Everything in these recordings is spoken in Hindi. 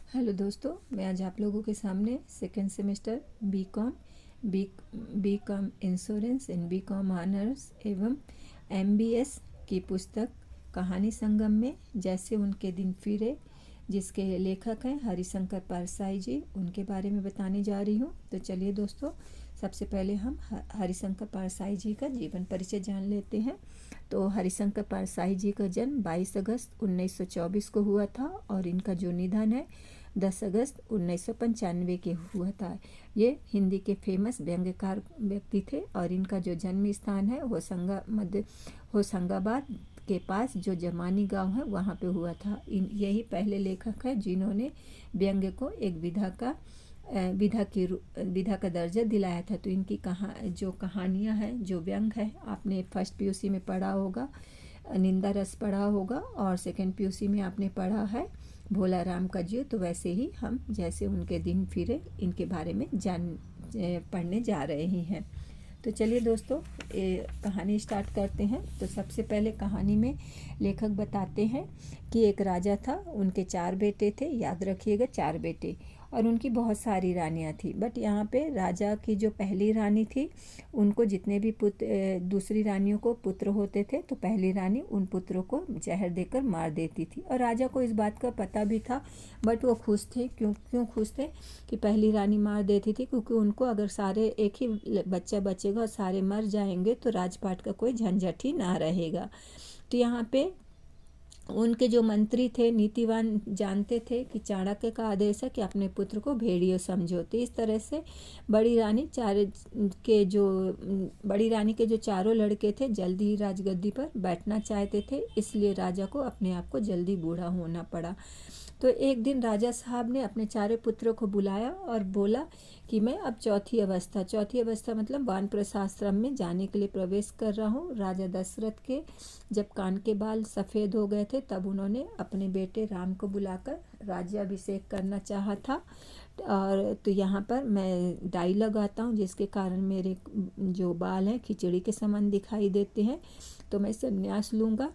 हेलो दोस्तों, मैं आज आप लोगों के सामने second semester B com insurance and B com honours एवं एमबीएस की पुस्तक कहानी संगम में जैसे उनके दिन फिरे, जिसके लेखक हैं हरिशंकर परसाई जी, उनके बारे में बताने जा रही हूँ। तो चलिए दोस्तों, सबसे पहले हम हरिशंकर परसाई जी का जीवन परिचय जान लेते हैं। तो हरिशंकर परसाई जी का जन्म 22 अगस्त 1924 को हुआ था और इनका जो निधन है 10 अगस्त 1995 के हुआ था। ये हिंदी के फेमस व्यंग्यकार व्यक्ति थे और इनका जो जन्म स्थान है होशंगाबाद के पास जो जमानी गांव है वहाँ पे हुआ था। यही पहले लेखक है जिन्होंने व्यंग्य को एक विधा का दर्जा दिलाया था। तो इनकी जो कहानियाँ हैं, जो व्यंग है, आपने फर्स्ट पीयूसी में पढ़ा होगा, निंदा रस पढ़ा होगा और सेकंड पीयूसी में आपने पढ़ा है भोला राम का जीव। तो वैसे ही हम जैसे उनके दिन फिरे इनके बारे में पढ़ने जा रहे हैं। तो चलिए दोस्तों, कहानी स्टार्ट करते हैं। तो सबसे पहले कहानी में लेखक बताते हैं कि एक राजा था, उनके 4 बेटे थे। याद रखिएगा, 4 बेटे, और उनकी बहुत सारी रानियां थी। बट यहाँ पे राजा की जो पहली रानी थी, उनको जितने भी दूसरी रानियों को पुत्र होते थे तो पहली रानी उन पुत्रों को जहर देकर मार देती थी। और राजा को इस बात का पता भी था, बट वो खुश थे। क्यों खुश थे कि पहली रानी मार देती थी? क्योंकि उनको अगर सारे एक ही बच्चा बचेगा और सारे मर जाएंगे तो राजपाट का कोई झंझट ही ना रहेगा। तो यहाँ पे उनके जो मंत्री थे, नीतिवान, जानते थे कि चाणक्य का आदेश है कि अपने पुत्र को भेड़िया समझो। तो इस तरह से बड़ी रानी के जो चारों लड़के थे जल्दी ही राजगद्दी पर बैठना चाहते थे, इसलिए राजा को अपने आप को जल्दी बूढ़ा होना पड़ा। तो एक दिन राजा साहब ने अपने 4 पुत्रों को बुलाया और बोला कि मैं अब चौथी अवस्था मतलब वानप्रस्थ आश्रम में जाने के लिए प्रवेश कर रहा हूँ। राजा दशरथ के जब कान के बाल सफ़ेद हो गए थे तब उन्होंने अपने बेटे राम को बुलाकर राज्याभिषेक करना चाहा था। और तो यहाँ पर मैं डाई लगाता हूँ जिसके कारण मेरे जो बाल हैं खिचड़ी के समान दिखाई देते हैं। तो मैं संन्यास लूँगा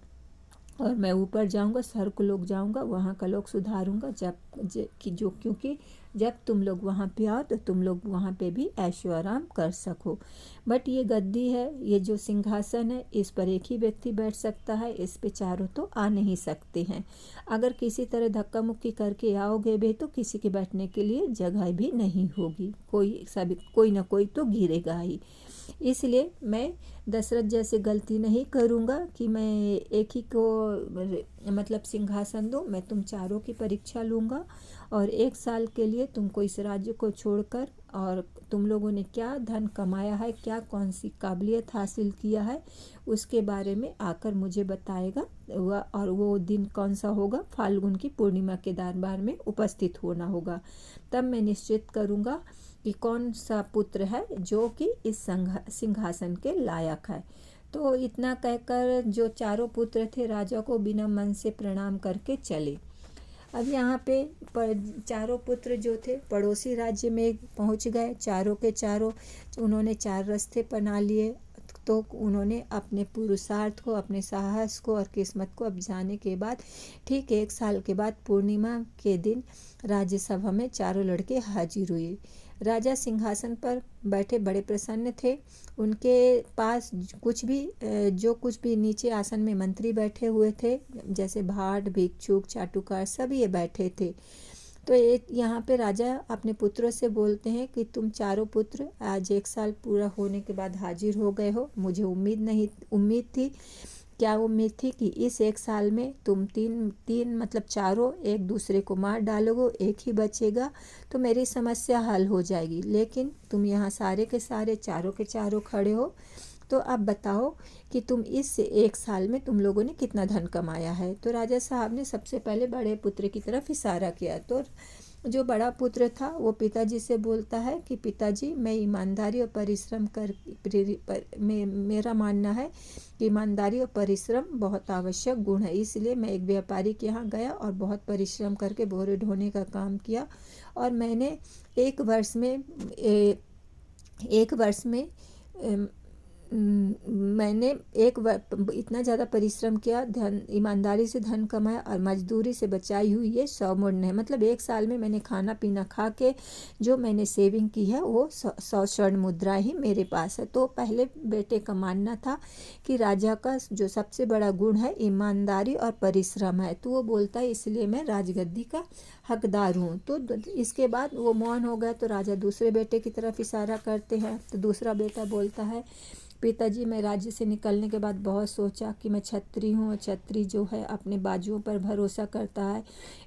और मैं ऊपर जाऊंगा, स्वर्ग को लोग जाऊंगा, वहाँ का लोग सुधारूंगा। क्योंकि जब तुम लोग वहाँ पे आओ तो तुम लोग वहाँ पे भी ऐशो आराम कर सको। बट ये गद्दी है, ये जो सिंहासन है, इस पर एक ही व्यक्ति बैठ सकता है, इस पे चारों तो आ नहीं सकते हैं। अगर किसी तरह धक्का मुक्की करके आओगे भी तो किसी के बैठने के लिए जगह भी नहीं होगी, कोई ना कोई तो गिरेगा ही। इसलिए मैं दशरथ जैसे गलती नहीं करूँगा कि मैं एक ही को मतलब सिंहासन दूँ। मैं तुम चारों की परीक्षा लूँगा और 1 साल के लिए तुमको इस राज्य को छोड़कर, और तुम लोगों ने क्या धन कमाया है, क्या कौन सी काबिलियत हासिल किया है, उसके बारे में आकर मुझे बताएगा। और वो दिन कौन सा होगा? फाल्गुन की पूर्णिमा के दरबार में उपस्थित होना होगा। तब मैं निश्चित करूँगा कि कौन सा पुत्र है जो कि इस सिंहासन के लायक है। तो इतना कहकर जो चारों पुत्र थे राजा को बिना मन से प्रणाम करके चले। अब यहाँ पे चारों पुत्र जो थे पड़ोसी राज्य में पहुँच गए। चारों के चारों उन्होंने 4 रास्ते बना लिए। तो उन्होंने अपने पुरुषार्थ को, अपने साहस को और किस्मत को अब जाने के बाद ठीक 1 साल के बाद पूर्णिमा के दिन राज्यसभा में चारों लड़के हाजिर हुए। राजा सिंहासन पर बैठे बड़े प्रसन्न थे। उनके पास जो कुछ भी नीचे आसन में मंत्री बैठे हुए थे, जैसे भाट, भिक्षुक, चाटुकार, सब ये बैठे थे। तो यहाँ पे राजा अपने पुत्रों से बोलते हैं कि तुम चारों पुत्र आज 1 साल पूरा होने के बाद हाजिर हो गए हो। मुझे उम्मीद थी। क्या उम्मीद थी? कि इस 1 साल में तुम तीन मतलब चारों एक दूसरे को मार डालोगे, एक ही बचेगा तो मेरी समस्या हल हो जाएगी। लेकिन तुम यहाँ सारे के सारे चारों के चारों खड़े हो। तो अब बताओ कि तुम इस 1 साल में तुम लोगों ने कितना धन कमाया है। तो राजा साहब ने सबसे पहले बड़े पुत्र की तरफ इशारा किया। तो जो बड़ा पुत्र था वो पिताजी से बोलता है कि पिताजी, मैं ईमानदारी और परिश्रम मेरा मानना है कि ईमानदारी और परिश्रम बहुत आवश्यक गुण है। इसलिए मैं एक व्यापारी के यहाँ गया और बहुत परिश्रम करके बोरे ढोने का काम किया और मैंने एक वर्ष में मैंने इतना ज़्यादा परिश्रम किया, धन ईमानदारी से धन कमाया और मजदूरी से बचाई हुई ये 100 मुद्राएं, मतलब 1 साल में मैंने खाना पीना खा के जो मैंने सेविंग की है वो 100 स्वर्ण मुद्राएं ही मेरे पास है। तो पहले बेटे का मानना था कि राजा का जो सबसे बड़ा गुण है ईमानदारी और परिश्रम है, तो वो बोलता है इसलिए मैं राजगद्दी का हकदार हूँ। तो इसके बाद वो मौन हो गया, तो राजा दूसरे बेटे की तरफ इशारा करते हैं। तो दूसरा बेटा बोलता है, पिताजी मैं राज्य से निकलने के बाद बहुत सोचा कि मैं छत्री हूँ और छत्री जो है अपने बाजुओं पर भरोसा करता है,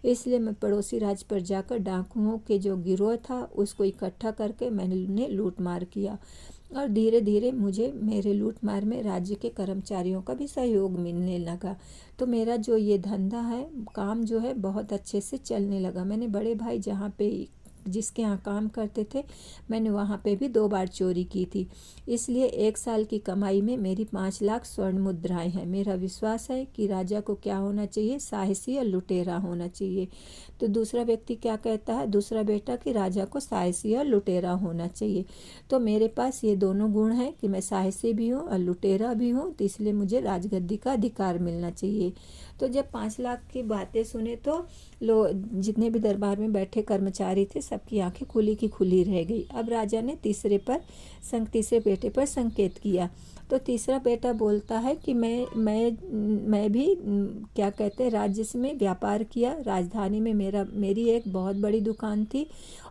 इसलिए मैं पड़ोसी राज्य पर जाकर डाकुओं के जो गिरोह था उसको इकट्ठा करके मैंने लूट मार किया और धीरे धीरे मुझे मेरे लूट मार में राज्य के कर्मचारियों का भी सहयोग मिलने लगा। तो मेरा जो ये धंधा है, काम जो है बहुत अच्छे से चलने लगा। मैंने बड़े भाई जिसके यहाँ काम करते थे, मैंने वहाँ पे भी 2 बार चोरी की थी। इसलिए 1 साल की कमाई में मेरी 5 लाख स्वर्ण मुद्राएं हैं। मेरा विश्वास है कि राजा को क्या होना चाहिए, साहसी और लुटेरा होना चाहिए। तो दूसरा व्यक्ति क्या कहता है, दूसरा बेटा, कि राजा को साहसी और लुटेरा होना चाहिए। तो मेरे पास ये दोनों गुण हैं कि मैं साहसी भी हूँ और लुटेरा भी हूँ, तो इसलिए मुझे राजगद्दी का अधिकार मिलना चाहिए। तो जब 5 लाख की बातें सुने तो जितने भी दरबार में बैठे कर्मचारी थे सबकी आंखें खुली की खुली रह गई। अब राजा ने तीसरे बेटे पर संकेत किया। तो तीसरा बेटा बोलता है कि मैं भी क्या कहते हैं राज्य में व्यापार किया। राजधानी में मेरी एक बहुत बड़ी दुकान थी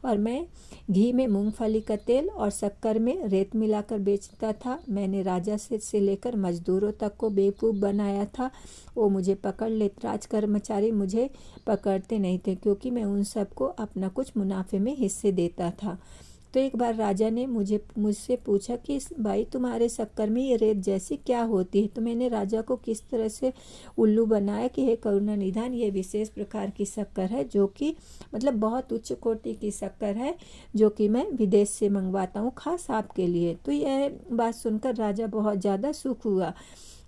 और मैं घी में मूंगफली का तेल और शक्कर में रेत मिलाकर बेचता था। मैंने राजा से लेकर मजदूरों तक को बेवकूफ़ बनाया था। वो मुझे पकड़ लेते, राज कर्मचारी मुझे पकड़ते नहीं थे क्योंकि मैं उन सबको अपना कुछ मुनाफे में हिस्से देता था। तो एक बार राजा ने मुझसे पूछा कि भाई तुम्हारे शक्कर में ये रेत जैसी क्या होती है। तो मैंने राजा को किस तरह से उल्लू बनाया कि हे करुणा निधान, ये विशेष प्रकार की शक्कर है जो कि मतलब बहुत उच्च कोटि की शक्कर है जो कि मैं विदेश से मंगवाता हूँ खास आपके लिए। तो यह बात सुनकर राजा बहुत ज़्यादा सुख हुआ।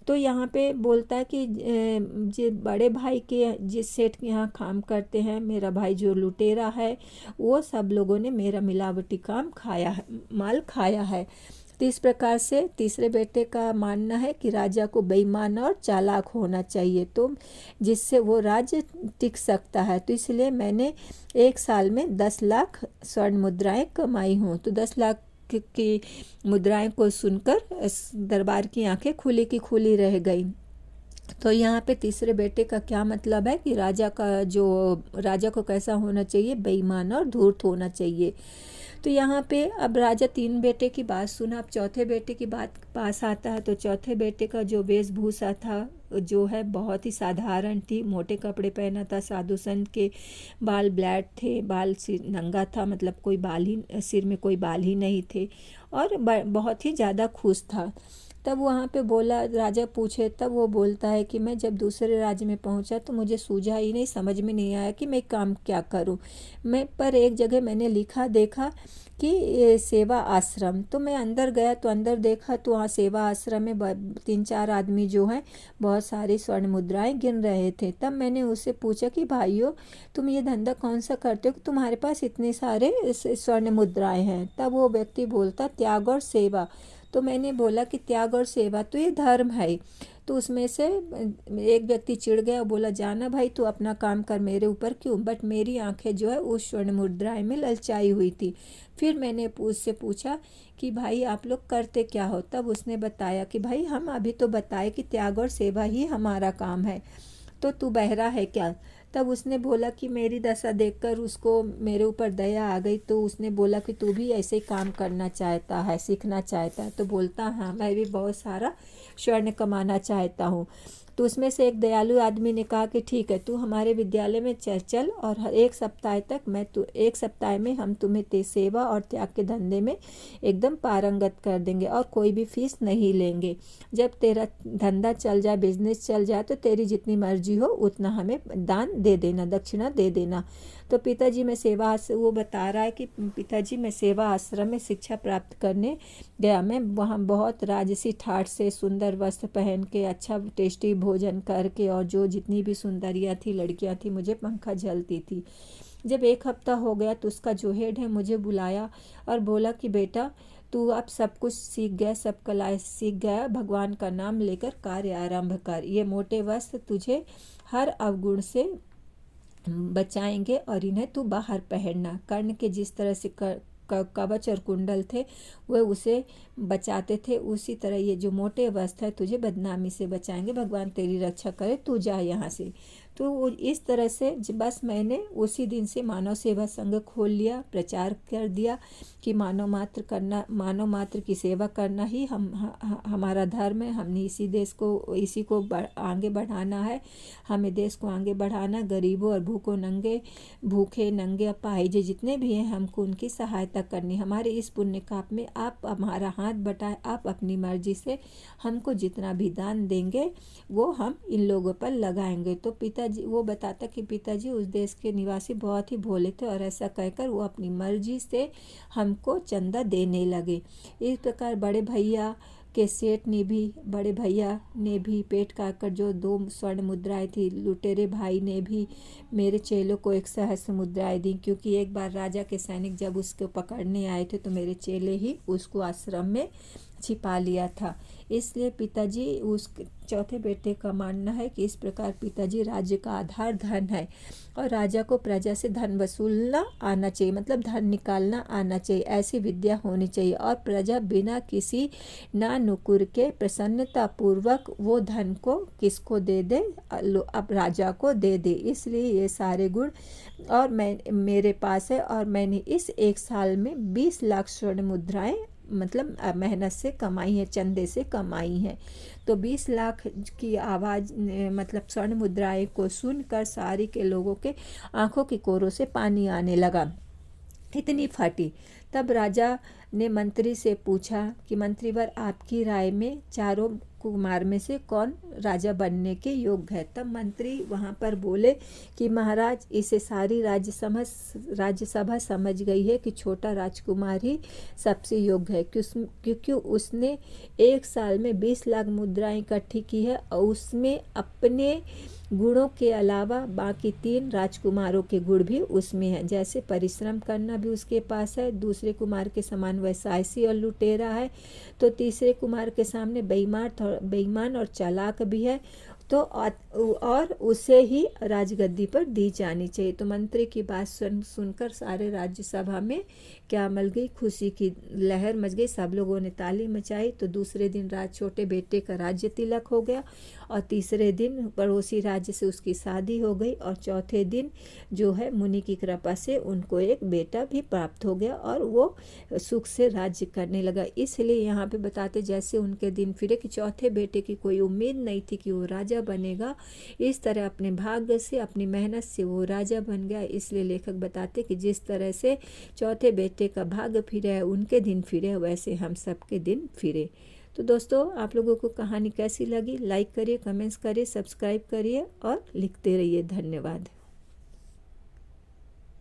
तो यहाँ पे बोलता है कि जो बड़े भाई के जिस सेठ के यहाँ काम करते हैं, मेरा भाई जो लुटेरा है, वो सब लोगों ने मेरा मिलावटी माल खाया है। तो इस प्रकार से तीसरे बेटे का मानना है कि राजा को बेईमान और चालाक होना चाहिए, तो जिससे वो राज्य टिक सकता है। तो इसलिए मैंने 1 साल में 10 लाख स्वर्ण मुद्राएं कमाई हूँ। तो 10 लाख की मुद्राएं को सुनकर दरबार की आंखें खुली की खुली रह गई। तो यहाँ पे तीसरे बेटे का क्या मतलब है कि राजा को कैसा होना चाहिए, बेईमान और धूर्त होना चाहिए। तो यहाँ पे अब राजा 3 बेटे की बात सुना, अब चौथे बेटे की बात पास आता है। तो चौथे बेटे का जो वेशभूषा था जो है बहुत ही साधारण थी। मोटे कपड़े पहना था, साधु संत के बाल ब्लैड थे, बाल सिर नंगा था, मतलब सिर में कोई बाल ही नहीं थे और बहुत ही ज़्यादा खुश था। तब वहाँ पे बोला, राजा पूछे, तब वो बोलता है कि मैं जब दूसरे राज्य में पहुँचा तो मुझे सूझा ही नहीं, समझ में नहीं आया कि मैं काम क्या करूँ। पर एक जगह मैंने देखा कि ये सेवा आश्रम। तो मैं अंदर गया तो अंदर देखा तो वहाँ सेवा आश्रम में 3-4 आदमी जो हैं बहुत सारी स्वर्ण मुद्राएं गिन रहे थे। तब मैंने उससे पूछा कि भाइयों, तुम ये धंधा कौन सा करते हो कि तुम्हारे पास इतने सारे स्वर्ण मुद्राएं हैं। तब वो व्यक्ति बोलता, त्याग और सेवा। तो मैंने बोला कि त्याग और सेवा तो ये धर्म है। तो उसमें से एक व्यक्ति चिढ़ गया और बोला, जाना भाई तू अपना काम कर, मेरे ऊपर क्यों। बट मेरी आंखें जो है उस स्वर्ण मुद्राएं में ललचाई हुई थी। फिर मैंने उससे पूछा कि भाई आप लोग करते क्या हो। तब उसने बताया कि भाई हम अभी तो बताए कि त्याग और सेवा ही हमारा काम है, तो तू बहरा है क्या। तब उसने बोला कि मेरी दशा देखकर उसको मेरे ऊपर दया आ गई। तो उसने बोला कि तू भी ऐसे ही काम करना चाहता है, सीखना चाहता है। तो बोलता, हाँ मैं भी बहुत सारा स्वर्ण कमाना चाहता हूँ। तो उसमें से एक दयालु आदमी ने कहा कि ठीक है, तू हमारे विद्यालय में चल और हर 1 सप्ताह तक 1 सप्ताह में हम तुम्हें सेवा और त्याग के धंधे में एकदम पारंगत कर देंगे और कोई भी फीस नहीं लेंगे। जब तेरा धंधा चल जाए, बिजनेस चल जाए, तो तेरी जितनी मर्जी हो उतना हमें दान दे देना, दक्षिणा दे देना। तो वो बता रहा है कि पिताजी मैं सेवा आश्रम में शिक्षा प्राप्त करने गया। मैं वहाँ बहुत राजसी ठाठ से सुंदर वस्त्र पहन के, अच्छा टेस्टी भोजन करके, और जो जितनी भी सुंदरियाँ थी, लड़कियाँ थी, मुझे पंखा झलती थी। जब 1 हफ्ता हो गया तो उसका जो हेड है मुझे बुलाया और बोला कि बेटा तू अब सब कुछ सीख गया, सब कलाएं सीख गया, भगवान का नाम लेकर कार्य आरंभ कर। ये मोटे वस्त्र तुझे हर अवगुण से बचाएंगे और इन्हें तू बाहर पहनना। कर्ण के जिस तरह से कवच और कुंडल थे वह उसे बचाते थे, उसी तरह ये जो मोटे वस्त्र है तुझे बदनामी से बचाएंगे। भगवान तेरी रक्षा करे, तू जा यहाँ से। तो इस तरह से बस मैंने उसी दिन से मानव सेवा संघ खोल लिया, प्रचार कर दिया कि मानव मात्र की सेवा करना ही हमारा धर्म है। हमने इसी को आगे बढ़ाना है। हमें देश को आगे बढ़ाना, गरीबों और भूखे नंगे अपाहिज जितने भी हैं, हमको उनकी सहायता करनी। हमारे इस पुण्य काम में आप हमारा हाथ बटाएं, आप अपनी मर्जी से हमको जितना भी दान देंगे वो हम इन लोगों पर लगाएंगे। तो पिताजी वो बताता कि पिताजी उस देश के निवासी बहुत ही भोले थे और ऐसा कहकर वो अपनी मर्जी से हमको चंदा देने लगे। इस प्रकार बड़े भैया ने भी पेट काटकर जो 2 स्वर्ण मुद्राएं थी, लुटेरे भाई ने भी मेरे चेलों को 1 सहस्त्र मुद्राएं दी, क्योंकि एक बार राजा के सैनिक जब उसको पकड़ने आए थे तो मेरे चेले ही उसको आश्रम में छिपा लिया था। इसलिए पिताजी उस चौथे बेटे का मानना है कि इस प्रकार पिताजी राज्य का आधार धन है और राजा को प्रजा से धन वसूलना आना चाहिए, मतलब धन निकालना आना चाहिए। ऐसी विद्या होनी चाहिए और प्रजा बिना किसी ना नुकुर के प्रसन्नता पूर्वक वो धन को किसको दे दे, अब राजा को दे दे। इसलिए ये सारे गुण और मेरे पास है और मैंने इस 1 साल में 20 लाख स्वर्ण मुद्राएं मतलब मेहनत से कमाई है, चंदे से कमाई है। तो 20 लाख की आवाज़ मतलब स्वर्ण मुद्राएं को सुनकर सारी के लोगों के आंखों की कोरों से पानी आने लगा, इतनी फटी। तब राजा ने मंत्री से पूछा कि मंत्रीवर, आपकी राय में चारों कुमार में से कौन राजा बनने के योग्य है। तब मंत्री वहाँ पर बोले कि महाराज, इसे सारी राज्यसभा समझ गई है कि छोटा राजकुमार ही सबसे योग्य है, क्योंकि उसने 1 साल में 20 लाख मुद्राएं इकट्ठी की है और उसमें अपने गुणों के अलावा बाकी 3 राजकुमारों के गुण भी उसमें हैं। जैसे परिश्रम करना भी उसके पास है, दूसरे कुमार के समान वह साहसी और लुटेरा है, तो तीसरे कुमार के सामने बेईमान और चालाक भी है, तो और उसे ही राजगद्दी पर दी जानी चाहिए। तो मंत्री की बात सुनकर सारे राज्यसभा में क्या मच गई, खुशी की लहर मच गई। सब लोगों ने ताली मचाई। तो दूसरे दिन छोटे बेटे का राज्य तिलक हो गया और तीसरे दिन पड़ोसी राज्य से उसकी शादी हो गई और चौथे दिन जो है मुनि की कृपा से उनको एक बेटा भी प्राप्त हो गया और वो सुख से राज्य करने लगा। इसलिए यहाँ पे बताते जैसे उनके दिन फिरे कि चौथे बेटे की कोई उम्मीद नहीं थी कि वो राजा बनेगा, इस तरह अपने भाग्य से अपनी मेहनत से वो राजा बन गया। इसलिए लेखक बताते कि जिस तरह से चौथे बेटे का भाग्य फिरे, उनके दिन फिरे, वैसे हम सबके दिन फिरे। तो दोस्तों, आप लोगों को कहानी कैसी लगी, लाइक करिए, कमेंट्स करिए, सब्सक्राइब करिए और लिखते रहिए। धन्यवाद।